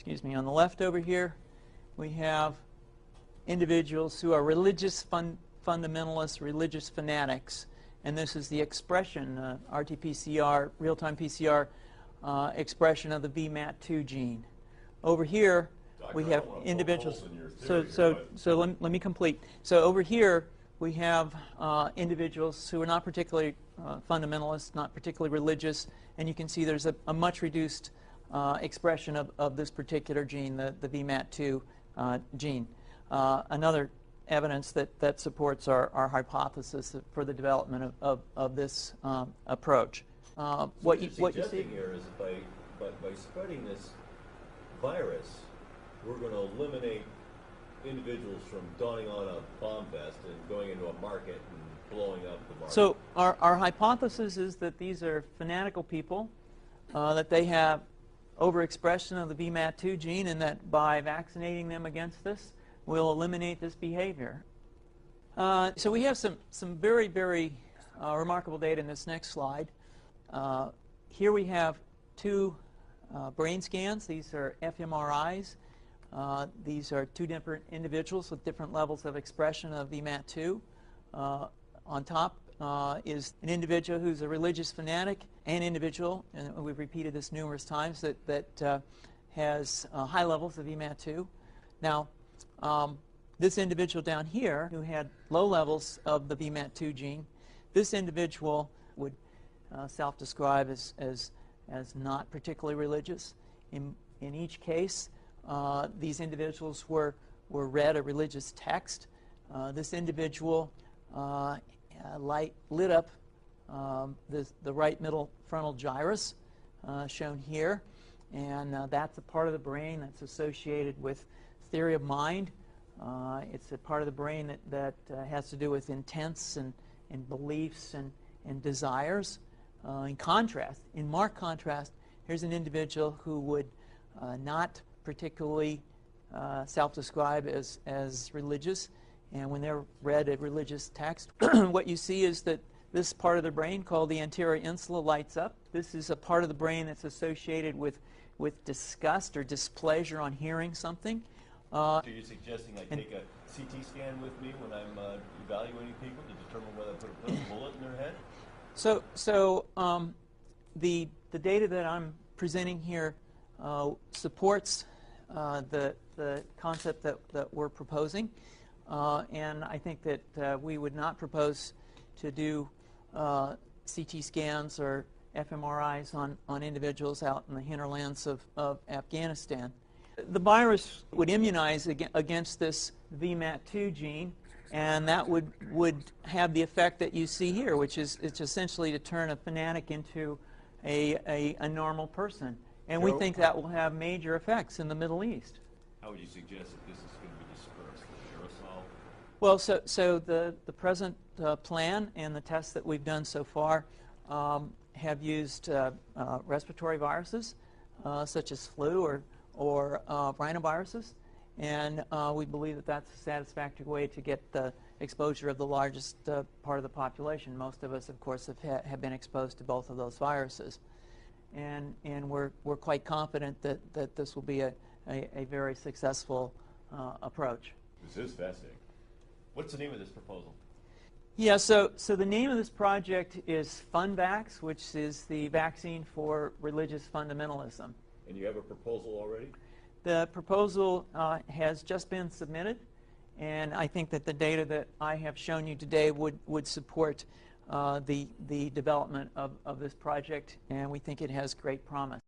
excuse me, on the left over here, we have individuals who are religious fundamentalists, religious fanatics, and this is the expression, RT-PCR, real-time PCR expression of the VMAT2 gene. Over here, we have individuals. So let me complete. So over here, we have individuals who are not particularly fundamentalist, not particularly religious, and you can see there's a much reduced expression of this particular gene, the VMAT2 gene. Another evidence that supports our hypothesis for the development of this approach. What you see here is by spreading this virus, we're going to eliminate individuals from donning on a bomb vest and going into a market and blowing up the market. So our hypothesis is that these are fanatical people, that they have overexpression of the VMAT2 gene, and that by vaccinating them against this, we'll eliminate this behavior. So we have some very, very remarkable data in this next slide. Here we have two brain scans. These are fMRIs. These are two different individuals with different levels of expression of VMAT2. On top is an individual who's a religious fanatic, an individual, and we've repeated this numerous times, that has high levels of VMAT2. Now, this individual down here who had low levels of the VMAT2 gene, this individual would self-describe as not particularly religious. In each case, these individuals were read a religious text. This individual lit up the right middle frontal gyrus, shown here, and that's a part of the brain that's associated with theory of mind. It's a part of the brain that has to do with intents and beliefs and desires. In contrast, in marked contrast, here's an individual who would not particularly self-describe as religious, and when they're read a religious text, what you see is that this part of the brain called the anterior insula lights up. This is a part of the brain that's associated with disgust or displeasure on hearing something. So you're suggesting I take a CT scan with me when I'm evaluating people to determine whether I put a bullet in their head? So the data that I'm presenting here supports the concept that we're proposing, and I think that we would not propose to do CT scans or fMRIs on individuals out in the hinterlands of Afghanistan. The virus would immunize against this VMAT2 gene, and that would have the effect that you see here, which is it's essentially to turn a fanatic into a normal person. And we think that will have major effects in the Middle East. How would you suggest that this is going to be dispersed? Aerosol? Well, so the present plan and the tests that we've done so far have used respiratory viruses, such as flu or rhinoviruses. And we believe that that's a satisfactory way to get the exposure of the largest part of the population. Most of us, of course, have been exposed to both of those viruses. And we're quite confident that this will be a very successful approach. This is fascinating. What's the name of this proposal? Yeah, so the name of this project is FunVax, which is the vaccine for religious fundamentalism. And you have a proposal already? The proposal has just been submitted, and I think that the data that I have shown you today would support the development of this project, and we think it has great promise.